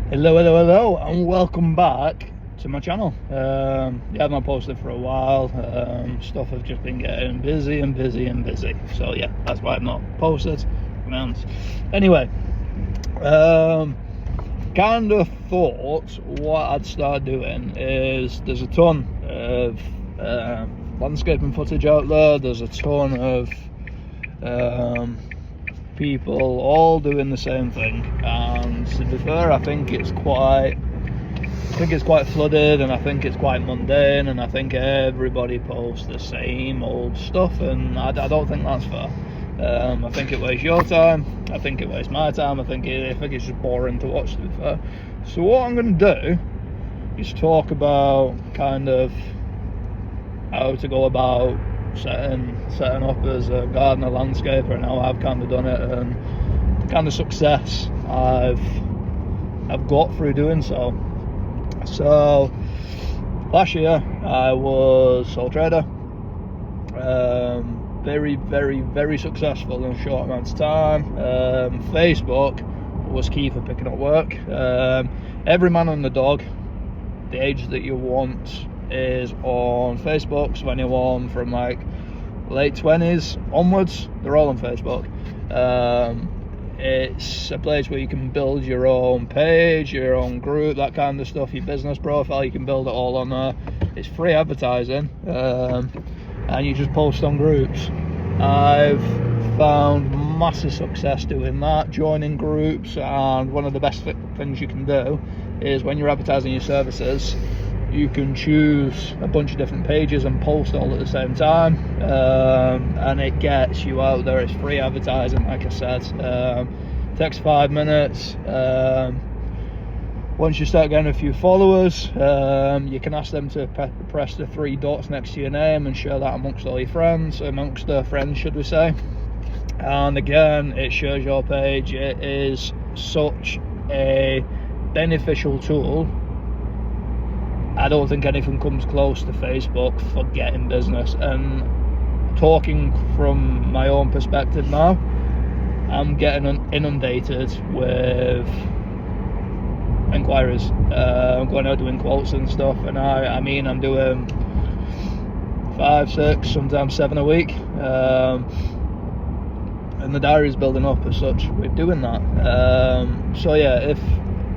Hello, and welcome back to my channel. I've not posted for a while. Stuff has just been getting busy. So yeah, that's why I've not posted. Anyway, kind of thought what I'd start doing is there's a ton of landscaping footage out there. There's a ton of people all doing the same thing, and to be fair, I think it's quite flooded, and I think it's quite mundane, and I think everybody posts the same old stuff, and I don't think that's fair. I think it wastes your time, I think it wastes my time, I think it's just boring to watch, to be fair. So what I'm going to do is talk about kind of how to go about setting up as a gardener landscaper, and how I've kind of done it, and the kind of success I've got through doing so. So last year I was sole trader, very successful in a short amount of time. Facebook was key for picking up work. Every man and the dog, the age that you want, is on Facebook. So anyone from like late 20s onwards, they're all on Facebook. It's a place where you can build your own page, your own group, that kind of stuff, your business profile, you can build it all on there. It's free advertising, and you just post on groups. I've found massive success doing that, joining groups, and one of the best things you can do is when you're advertising your services, you can choose a bunch of different pages and post all at the same time, and it gets you out there. It's free advertising, like I said. Takes 5 minutes. Once you start getting a few followers, you can ask them to press the 3 dots next to your name and share that amongst all your friends, amongst their friends, should we say. And again, it shares your page. It is such a beneficial tool. I don't think anything comes close to Facebook for getting business. And talking from my own perspective now, I'm getting inundated with inquiries. I'm going out doing quotes and stuff, and I'm doing 5, 6, sometimes 7 a week, and the diary's building up as such with doing that. So yeah, if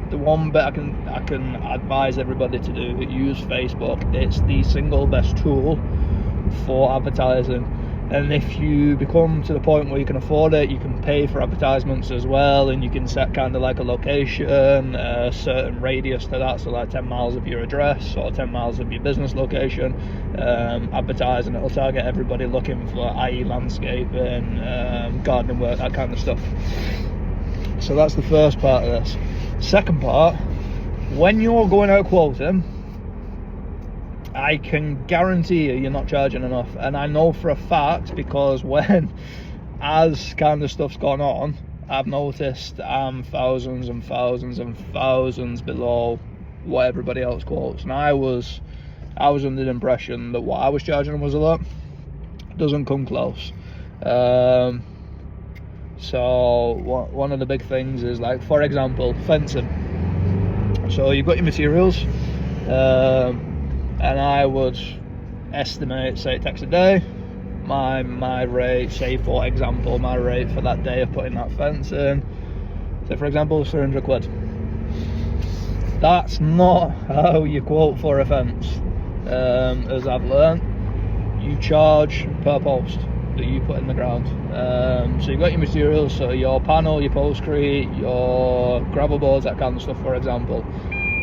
the one bit I can advise everybody to do, use Facebook. It's the single best tool for advertising, and if you become to the point where you can afford it, you can pay for advertisements as well, and you can set kind of like a location, a certain radius to that, so like 10 miles of your address or 10 miles of your business location, advertise, and it'll target everybody looking for i.e. landscaping, gardening work, that kind of stuff. So that's the first part of this. Second part, when you're going out quoting, I can guarantee you're not charging enough. And I know for a fact, because as kind of stuff's gone on, I've noticed I'm thousands and thousands and thousands below what everybody else quotes. And I was under the impression that what I was charging was a lot. Doesn't come close. So one of the big things is, like, for example, fencing. So you've got your materials, and I would estimate, say it takes a day, my rate, say for example, my rate for that day of putting that fence in, say for example, 300 quid. That's not how you quote for a fence. As I've learned, you charge per post that you put in the ground. So you've got your materials, so your panel, your postcrete, your gravel boards, that kind of stuff, for example,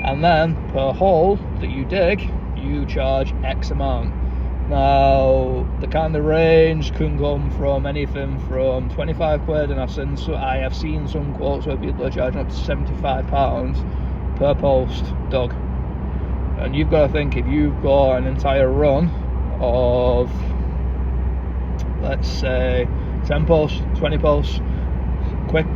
and then per hole that you dig, you charge X amount. Now the kind of range can come from anything from 25 quid, and I have seen some quotes where people are charging up to £75 per post dug. And you've got to think, if you've got an entire run of, let's say, 10 posts, 20 posts,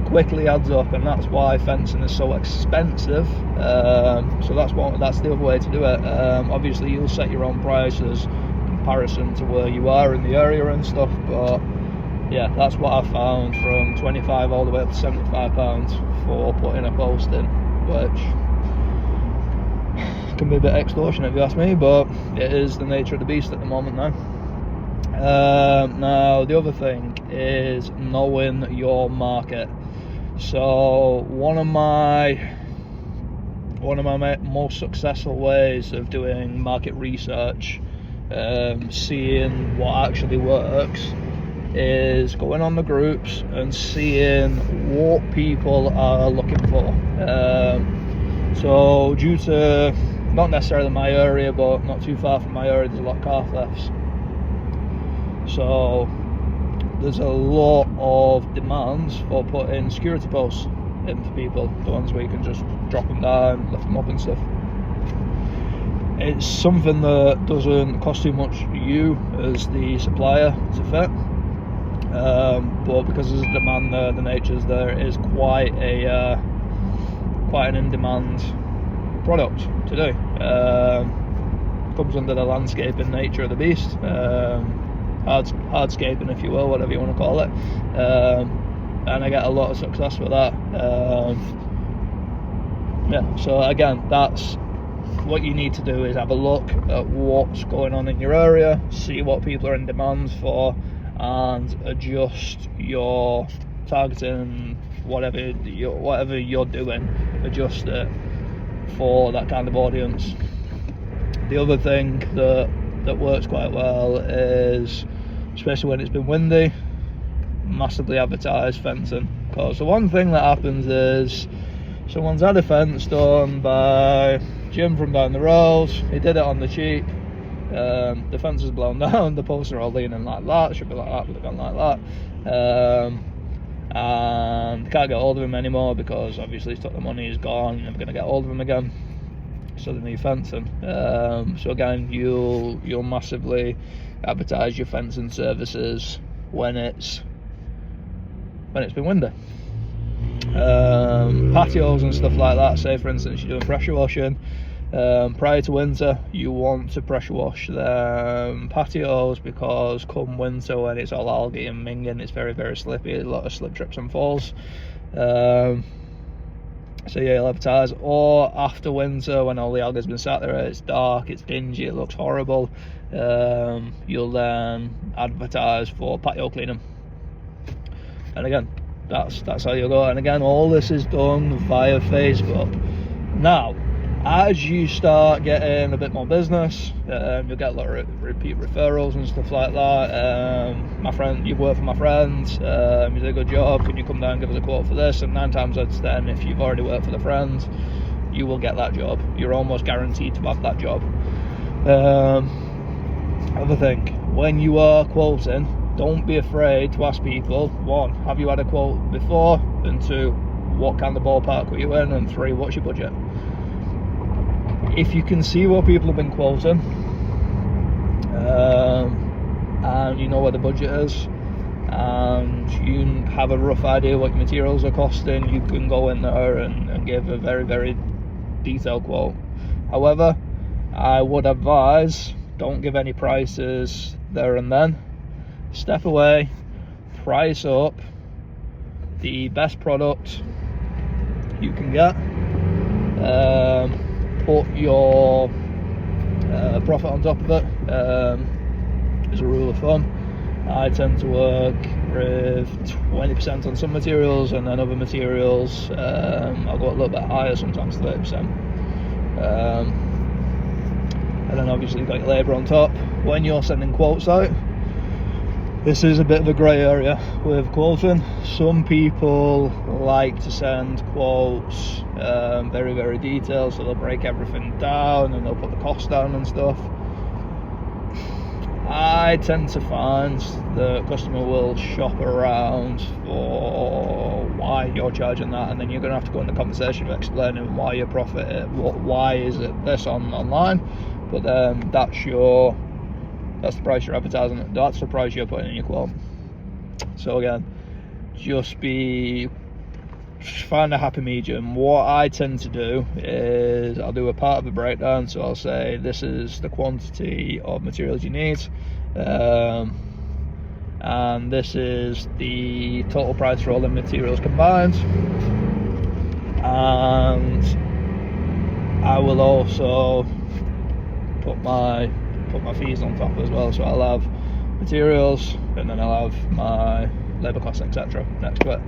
quickly adds up, and that's why fencing is so expensive. So that's the other way to do it. Obviously you'll set your own prices in comparison to where you are in the area and stuff, but yeah, that's what I found, from 25 all the way up to £75 for putting a post in. which can be a bit extortionate if you ask me, but it is the nature of the beast at the moment now. Now the other thing is knowing your market. So one of my most successful ways of doing market research, seeing what actually works, is going on the groups and seeing what people are looking for. So due to not necessarily my area, but not too far from my area, there's a lot of car thefts. So there's a lot of demands for putting security posts in for people, the ones where you can just drop them down, lift them up and stuff. It's something that doesn't cost too much you as the supplier to fit, but because there's a demand there, the nature's there, it is quite an in-demand product to do. Comes under the landscaping nature of the beast, hardscaping if you will, whatever you want to call it, and I get a lot of success with that. So again, that's what you need to do, is have a look at what's going on in your area, see what people are in demand for, and adjust your targeting, whatever you're doing, adjust it for that kind of audience. The other thing that works quite well is, especially when it's been windy, massively advertise fencing. Because the one thing that happens is someone's had a fence done by Jim from down the road, he did it on the cheap, the fence is blown down, the posts are all leaning like that, should be like that, but they've gone like that, and they can't get hold of him anymore because obviously he's took the money, he's gone, you're never going to get hold of him again, so they need fencing. So again, you'll massively advertise your fencing services when it's been windy. Patios and stuff like that, say for instance you're doing pressure washing, prior to winter you want to pressure wash the patios, because come winter when it's all algae and minging, it's very, very slippy, a lot of slip, trips and falls. So yeah, you'll advertise. Or after winter when all the algae's been sat there, it's dark, it's dingy, it looks horrible, you'll then advertise for patio cleaning. And again, that's how you'll go. And again, all this is done via Facebook. Now, as you start getting a bit more business, you'll get a lot of repeat referrals and stuff like that. My friend, you've worked for my friend, he did a good job, can you come down and give us a quote for this? And 9 times out of 10, if you've already worked for the friend, you will get that job. You're almost guaranteed to have that job. Other thing, when you are quoting, don't be afraid to ask people, 1, have you had a quote before? And 2, what kind of ballpark were you in? And 3, what's your budget? If you can see what people have been quoting, and you know where the budget is, and you have a rough idea what your materials are costing, you can go in there and give a very, very detailed quote. However, I would advise, don't give any prices there and then. Step away, price up the best product you can get, put your profit on top of it. As a rule of thumb, I tend to work with 20% on some materials, and then other materials I'll go a little bit higher, sometimes 30%. And then obviously you've got your labour on top. When you're sending quotes out, this is a bit of a grey area with quoting. Some people like to send quotes very, very detailed, so they'll break everything down and they'll put the cost down and stuff. I tend to find the customer will shop around for why you're charging that, and then you're going to have to go into conversation of explaining why your profit, why is it this online, but then that's the price you're advertising, that's the price you're putting in your quote. So again, just find a happy medium. What I tend to do is I'll do a part of the breakdown, so I'll say this is the quantity of materials you need, and this is the total price for all the materials combined, and and I will also put my fees on top as well. So I'll have materials, and then I'll have my labour costs, etc. next to it.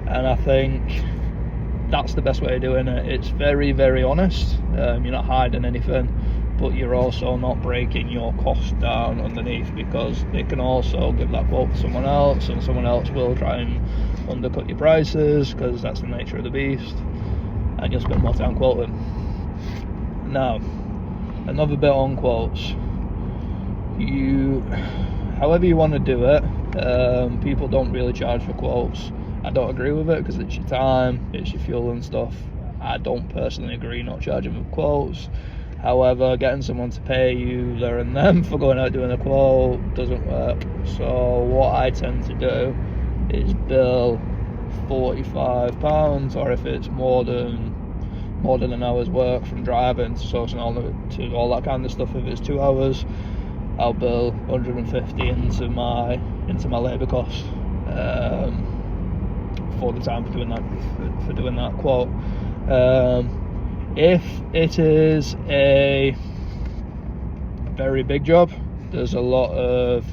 And I think that's the best way of doing it. It's very, very honest. You're not hiding anything, but you're also not breaking your costs down underneath, because they can also give that quote to someone else, and someone else will try and undercut your prices, because that's the nature of the beast, and you'll spend more time quoting. Now, another bit on quotes. However you want to do it, people don't really charge for quotes. I don't agree with it, because it's your time, it's your fuel and stuff. I don't personally agree not charging for quotes. However, getting someone to pay you there and then for going out doing a quote doesn't work. So what I tend to do is bill £45, or if it's more than an hour's work from driving to sourcing all that kind of stuff, if it's 2 hours, I'll bill 150 into my labour cost for the time for doing that quote. If it is a very big job, there's a lot of,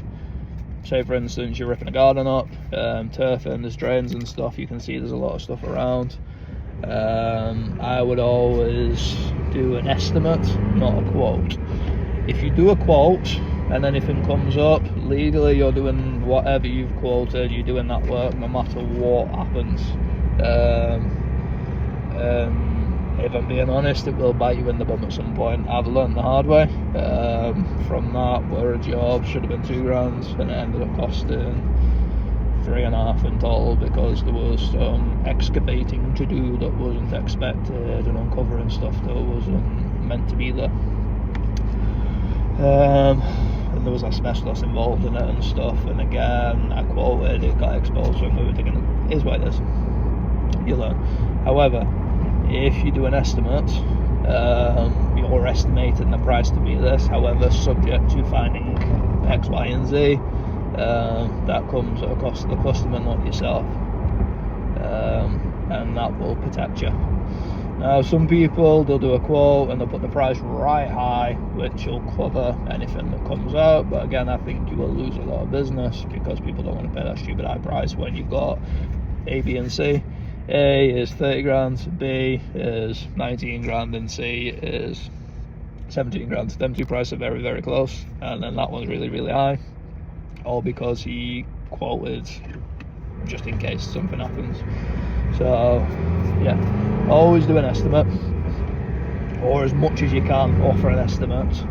say for instance you're ripping a garden up, turfing, there's drains and stuff, you can see there's a lot of stuff around. I would always do an estimate, not a quote. If you do a quote and anything comes up, legally you're doing whatever you've quoted, you're doing that work no matter what happens. If I'm being honest, it will bite you in the bum at some point. I've learned the hard way from that, where a job should have been £2,000 and it ended up costing 3.5 in total, because there was some excavating to do that wasn't expected, and uncovering stuff that wasn't meant to be there. And there was asbestos involved in it and stuff, and again I quoted, it got exposed, so we were thinking, it is what it is, you learn. However, if you do an estimate, you're estimating the price to be this, however subject to finding X, Y and Z, that comes at a cost to the customer, not yourself, and that will protect you. Now, some people, they'll do a quote and they'll put the price right high, which will cover anything that comes out, but again, I think you will lose a lot of business, because people don't want to pay that stupid high price when you've got A, B and C. A is 30 grand, B is 19 grand, and C is 17 grand. Them two prices are very, very close, and then that one's really, really high, all because he quoted just in case something happens. So yeah, always do an estimate, or as much as you can offer an estimate,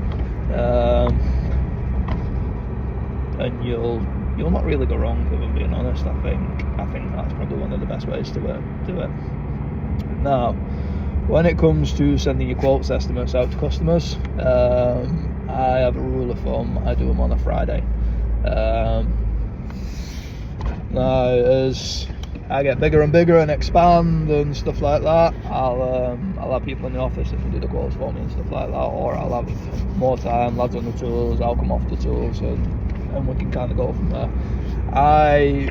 and you'll not really go wrong, if I'm being honest. I think that's probably one of the best ways to do it. Now, when it comes to sending your quotes estimates out to customers, I have a rule of thumb, I do them on a Friday. Now, as I get bigger and bigger and expand and stuff like that, I'll have people in the office that can do the quotes for me and stuff like that, or I'll have more time, lads on the tools, I'll come off the tools, and we can kind of go from there. I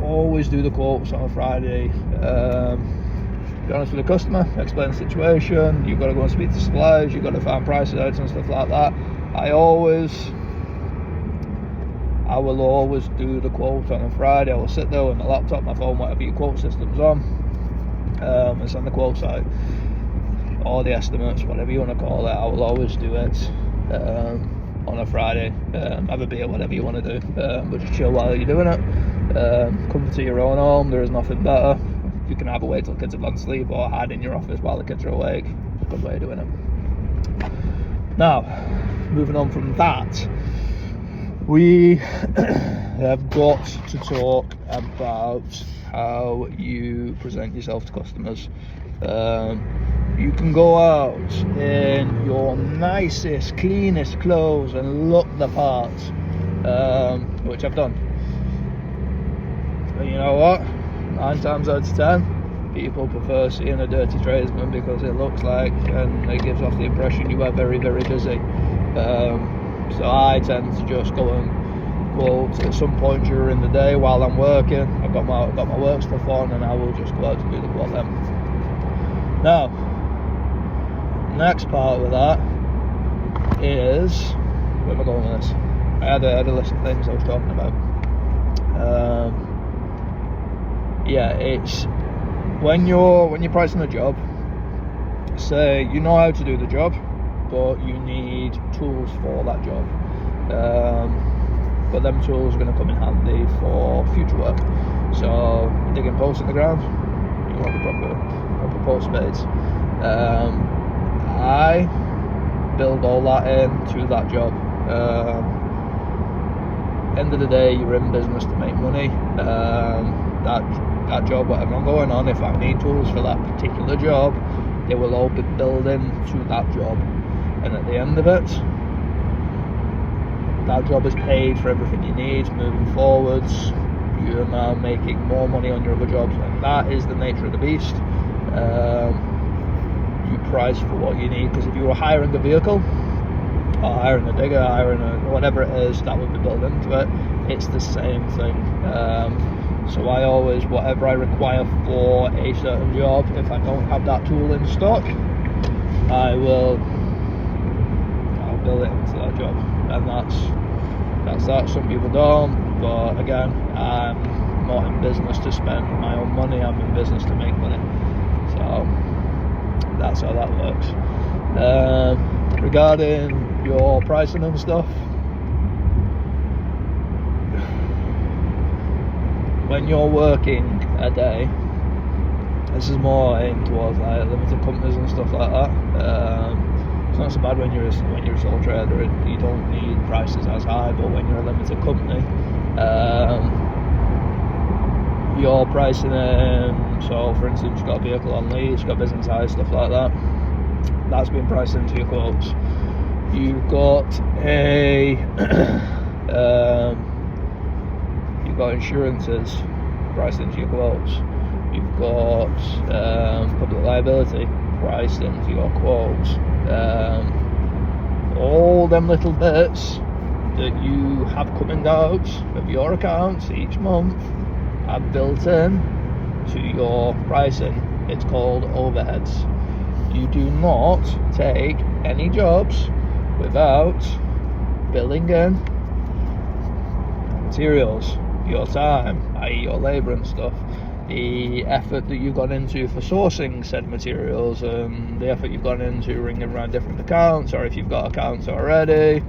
always do the quotes on a Friday. Be honest with the customer, explain the situation, you've got to go and speak to suppliers, you've got to find prices out and stuff like that. I will always do the quote on a Friday. I will sit there with my laptop, my phone, whatever your quote system's on, and send the quotes out, or the estimates, whatever you want to call it. I will always do it on a Friday. Have a beer, whatever you want to do, but just chill while you're doing it. Come to your own home, there is nothing better. You can either wait till kids have gone to sleep, or hide in your office while the kids are awake. It's a good way of doing it. Now, moving on from that, we have got to talk about how you present yourself to customers. You can go out in your nicest, cleanest clothes and look the part, which I've done. But you know what? 9 times out of 10, people prefer seeing a dirty tradesman, because it looks like, and it gives off the impression you are very, very busy. So I tend to just go quotes at some point during the day while I'm working. I've got my work stuff on, and I will just go out to do the quote then. Now, next part of that is, where am I going with this? I had a list of things I was talking about. It's when you're pricing a job, say you know how to do the job, but you need tools for that job. But them tools are going to come in handy for future work. So digging posts in the ground, you want the proper post spades. I build all that into that job. End of the day, you're in business to make money. That job, whatever I'm going on, if I need tools for that particular job, they will all be built into that job. And at the end of it, that job is paid for everything you need moving forwards. You're now making more money on your other jobs, and that is the nature of the beast. You price for what you need, because if you were hiring a vehicle, or hiring a digger, hiring whatever it is that would be built into it, it's the same thing. So I always, whatever I require for a certain job, if I don't have that tool in stock, I'll build it into that job. And that's that. Some people don't, but again, I'm not in business to spend my own money, I'm in business to make money. So that's how that works. Regarding your pricing and stuff, when you're working a day, this is more aimed towards like limited companies and stuff like that. It's not so bad when you're a sole trader, you don't need prices as high, but when you're a limited company, you're pricing so for instance, you've got a vehicle on lease, you've got business hire, stuff like that, that's been priced into your quotes. You've got you've got insurances priced into your quotes. You've got public liability priced into your quotes. All them little bits that you have coming out of your accounts each month are built in to your pricing. It's called overheads. You do not take any jobs without billing in materials, your time, i.e. your labour and stuff, the effort that you've gone into for sourcing said materials, and the effort you've gone into ringing around different accounts, or if you've got accounts already,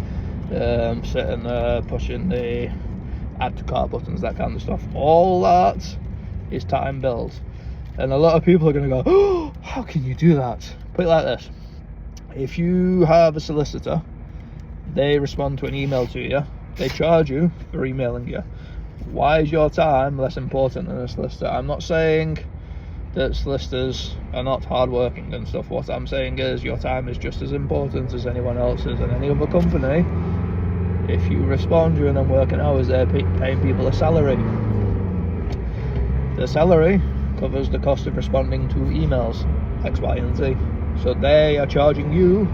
sitting there pushing the add to cart buttons, that kind of stuff. All that is time billed. And a lot of people are going to go, oh, how can you do that? Put it like this: if you have a solicitor, they respond to an email to you, they charge you for emailing you. Why is your time less important than a solicitor? I'm not saying that solicitors are not hardworking and stuff. What I'm saying is your time is just as important as anyone else's. And any other company, if you respond during them working hours, they're paying people a salary. The salary covers the cost of responding to emails, X, Y, and Z. So they are charging you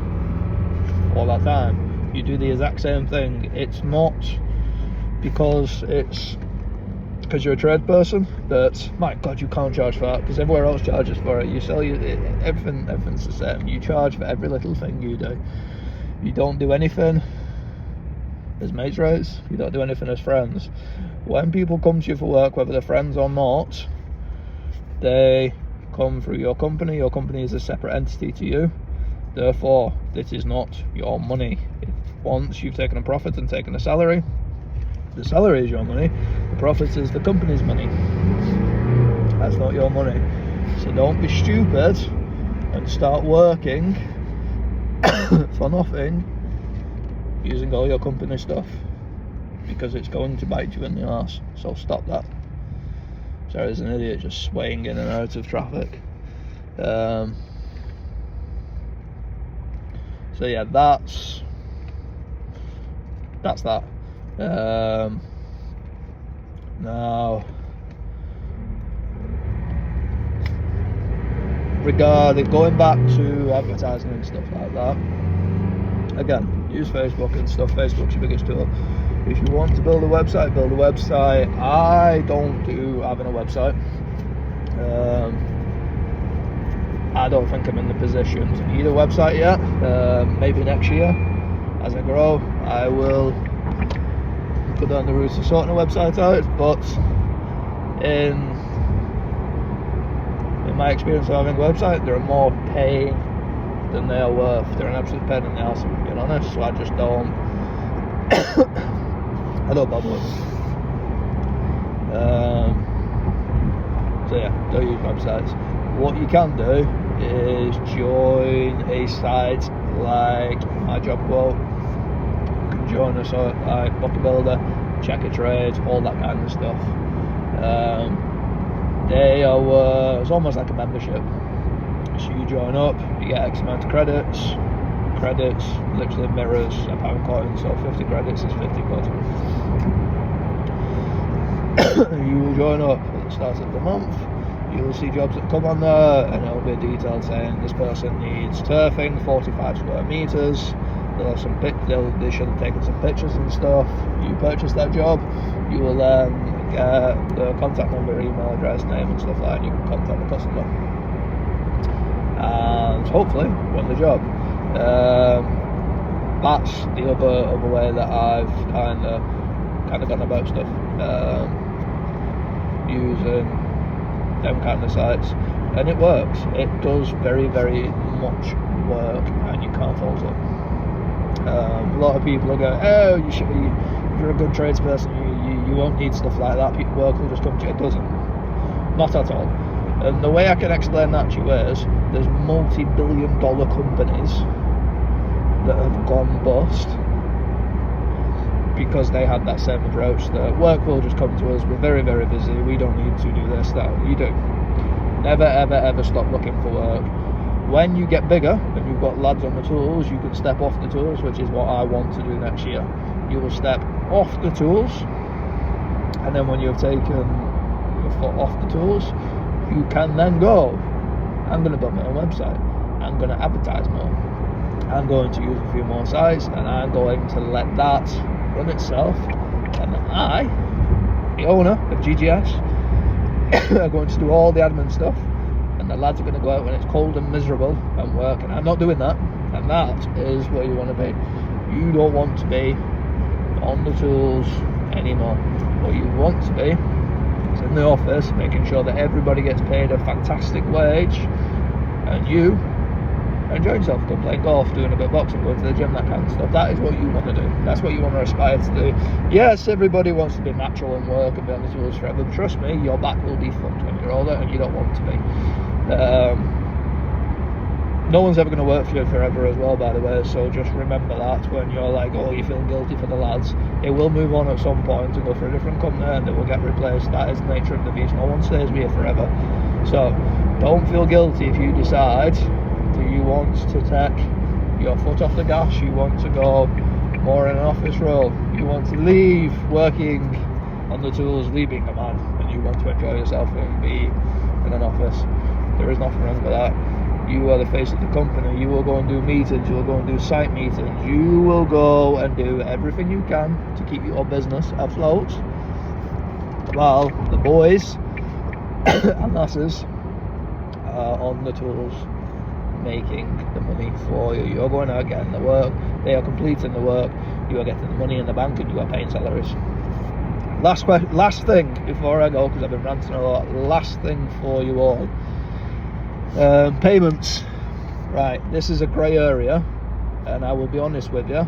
all that time. You do the exact same thing. It's not because you're a trade person that, my God, you can't charge for that, because everywhere else charges for it. You sell everything's the same. You charge for every little thing you do. You don't do anything as mates rates, you don't do anything as friends. When people come to you for work, whether they're friends or not, they come through your company. Your company is a separate entity to you, therefore this is not your money. Once you've taken a profit and taken a salary, the salary is your money, the profit is the company's money. That's not your money. So don't be stupid and start working for nothing using all your company stuff, because it's going to bite you in the arse. So stop that. Sorry, there's an idiot just swaying in and out of traffic. So yeah, that's that. Now, regarding going back to advertising and stuff like that, again, use Facebook and stuff. Facebook's your biggest tool. If you want to build a website, build a website. I don't do having a website. I don't think I'm in the position to need a website yet. Maybe next year, as I grow, I will go down the route of sorting a website out. But in my experience of having a website, they're more pain than they are worth. They're an absolute pain in the ass, if I'm being honest. So I just don't. I don't bother with them. So yeah, don't use websites. What you can do is join a site like My Job Quote. You can join a site like Bookbuilder, Checker Trades, all that kind of stuff. They are it's almost like a membership. So you join up, you get X amount of credits. Credits literally mirrors a pound coin, so 50 credits is 50 quid. You will join up at the start of the month. You will see jobs that come on there, and it'll be detailed saying this person needs turfing, 45 square meters. They'll have some they should have taken some pictures and stuff. You purchase that job, you will then get the contact number, email address, name and stuff like that, and you can contact the customer and hopefully win the job. That's the other way that I've kind of gone about stuff, using them kind of sites, and it works. It does very, very much work, and you can't fault it. A lot of people are going, oh, if you're a good tradesperson, you won't need stuff like that. Work will just come to you. It doesn't. Not at all. And the way I can explain that to you is, there's multi-billion-dollar companies that have gone bust because they had that same approach, that work will just come to us, we're very, very busy, we don't need to do this, that. You do. Never, ever, ever stop looking for work. When you get bigger and you've got lads on the tools, you can step off the tools, which is what I want to do next year. You will step off the tools, and then when you've taken your foot off the tools, you can then go, I'm going to build my own website, I'm going to advertise more, I'm going to use a few more sites, and I'm going to let that run itself, and I, the owner of GGS, are going to do all the admin stuff, and the lads are going to go out when it's cold and miserable and work, and I'm not doing that. And that is where you want to be. You don't want to be on the tools anymore. What you want to be is in the office, making sure that everybody gets paid a fantastic wage, and you enjoy yourself, go playing golf, doing a bit of boxing, going to the gym, that kind of stuff. That is what you want to do. That's what you want to aspire to do. Yes, everybody wants to be natural and work and be on the tools forever, but trust me, your back will be fucked when you're older, and you don't want to be. No one's ever going to work for you forever as well, by the way, so just remember that when you're like, oh, you feel guilty for the lads. It will move on at some point and go for a different company, and it will get replaced. That is the nature of the beast. No one stays with you forever. So don't feel guilty if you decide you want to take your foot off the gas, you want to go more in an office role, you want to leave working on the tools, leave being a man, and you want to enjoy yourself and be in an office. There is nothing wrong with that. You are the face of the company. You will go and do meetings, you will go and do site meetings, you will go and do everything you can to keep your business afloat, while the boys and lasses are on the tools making the money for you. You're going out getting the work, they are completing the work, you are getting the money in the bank, and you are paying salaries. Last thing before I go, because I've been ranting a lot, last thing for you all, payments. Right, this is a grey area, and I will be honest with you,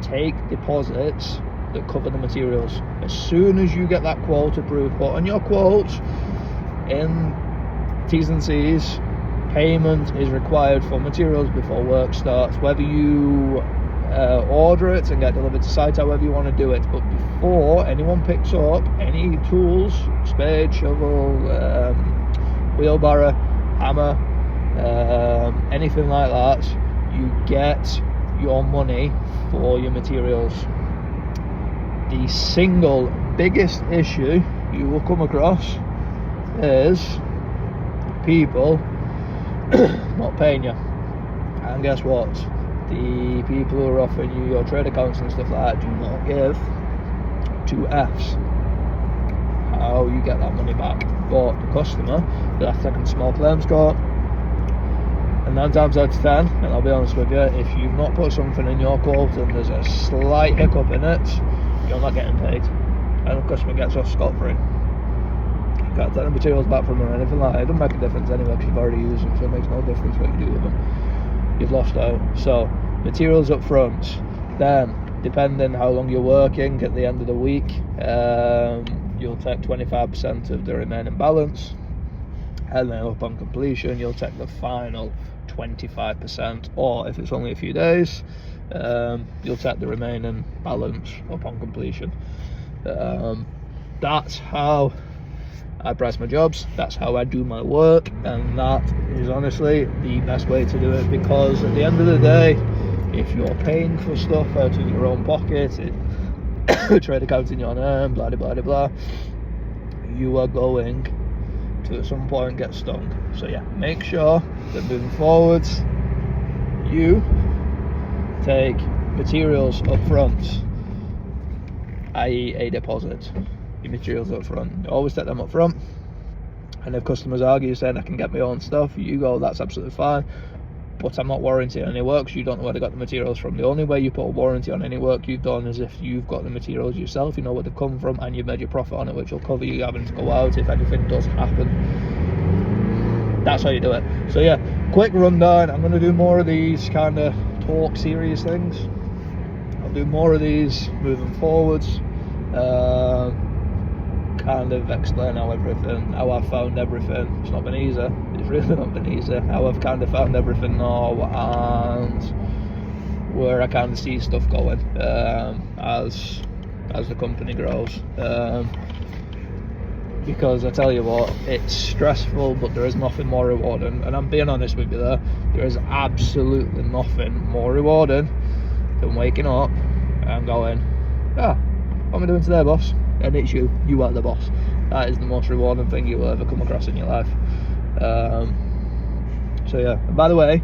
take deposits that cover the materials. As soon as you get that quote approved, put on your quote in T's and C's, payment is required for materials before work starts, whether you order it and get delivered to site, however you want to do it. But before anyone picks up any tools, spade, shovel, wheelbarrow, hammer, anything like that, you get your money for your materials. The single biggest issue you will come across is people not paying you. And guess what? The people who are offering you your trade accounts and stuff like that do not give 2 F's. How you get that money back. But the customer, that's taking a small claims court, and 9 times out of 10, and I'll be honest with you, if you've not put something in your quote and there's a slight hiccup in it, you're not getting paid, and the customer gets off scot-free. You can't take the materials back from them or anything like that. It doesn't make a difference anyway because you've already used them, so it makes no difference what you do with them. You've lost out. So materials up front, then depending how long you're working, at the end of the week, you'll take 25% of the remaining balance, and then upon completion you'll take the final 25%, or if it's only a few days, you'll take the remaining balance upon completion. That's how I price my jobs, that's how I do my work, and that is honestly the best way to do it, because at the end of the day, if you're paying for stuff out of your own pocket, trade accounts in your name, blah blah blah blah, you are going to at some point get stung. So yeah, make sure that moving forwards you take materials up front, i.e. a deposit. Your materials up front, always take them up front, and if customers argue saying I can get my own stuff, you go, that's absolutely fine, but I'm not warranting any work, so you don't know where they got the materials from. The only way you put a warranty on any work you've done is if you've got the materials yourself, you know where they've come from, and you've made your profit on it, which will cover you having to go out if anything does happen. That's how you do it. So yeah, quick rundown. I'm going to do more of these kind of talk series things. I'll do more of these moving forwards, kind of explain how I've found everything. It's not been easy, it's really not been easy, how I've kind of found everything now, and where I kind of see stuff going as the company grows, because I tell you what, it's stressful, but there is nothing more rewarding, and I'm being honest with you there is absolutely nothing more rewarding than waking up and going, what am I doing today, boss? And it's you are the boss. That is the most rewarding thing you will ever come across in your life. So yeah, and by the way,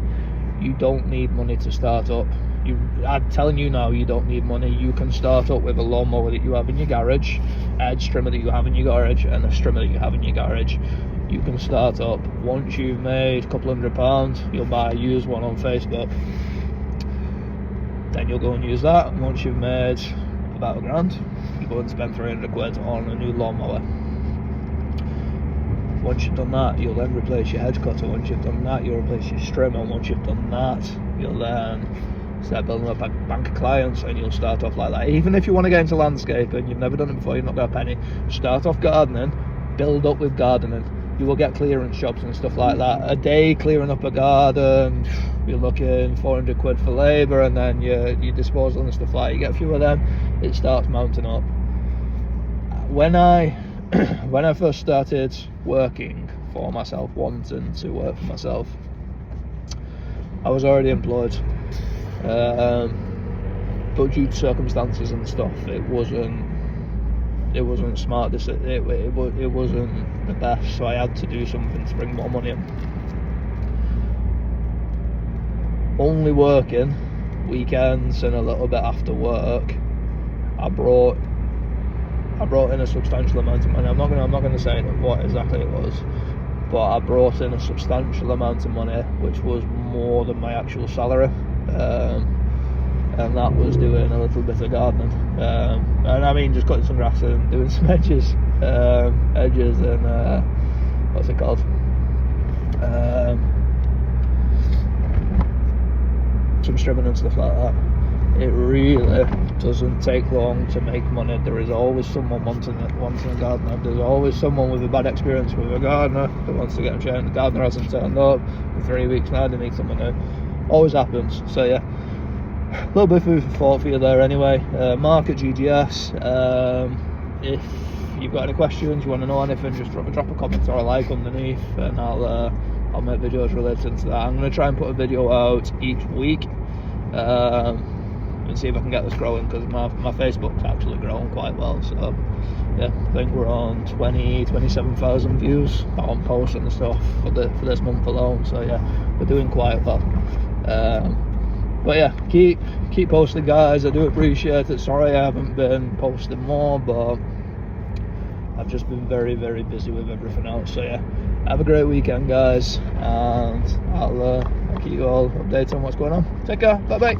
you don't need money to start up. I'm telling you now, you don't need money. You can start up with a lawnmower that you have in your garage, a hedge trimmer that you have in your garage, and a strimmer that you have in your garage. You can start up. Once you've made a couple £100, you'll buy a used one on Facebook, then you'll go and use that, and once you've made about £1,000, you go and spend 300 quid on a new lawnmower. Once you've done that, you'll then replace your hedge cutter. Once you've done that, you'll replace your strimmer. Once you've done that, you'll then start building up a bank of clients, and you'll start off like that. Even if you want to get into landscaping, you've never done it before, you've not got a penny, start off gardening, build up with gardening. You will get clearance jobs and stuff like that. A day clearing up a garden, you're looking 400 quid for labour, and then your disposal and stuff like that. You get a few of them, it starts mounting up. When I first started working for myself, wanting to work for myself, I was already employed, but due to circumstances and stuff, it wasn't smart. It wasn't the best, so I had to do something to bring more money in. Only working weekends and a little bit after work, I brought in a substantial amount of money. I'm not gonna say what exactly it was, but I brought in a substantial amount of money, which was more than my actual salary, and that was doing a little bit of gardening, and I mean just cutting some grass and doing some edges and what's it called, some strimming and stuff like that. It really doesn't take long to make money. There is always someone wanting a gardener. There's always someone with a bad experience with a gardener that wants to get a chain. The gardener hasn't turned up in 3 weeks now, they need someone new. Always happens. So yeah, a little bit of food for thought for you there anyway. Mark at GGS. If you've got any questions, you want to know anything, just drop a comment or a like underneath, and I'll make videos related to that. I'm going to try and put a video out each week, and see if I can get this growing, because my Facebook's actually growing quite well. So yeah, I think we're on 27,000 views on posts and stuff for this month alone. So yeah, we're doing quite well. But yeah, keep posting, guys. I do appreciate it. Sorry I haven't been posting more, but I've just been very, very busy with everything else. So yeah, have a great weekend, guys, and I'll keep you all updated on what's going on. Take care. Bye bye.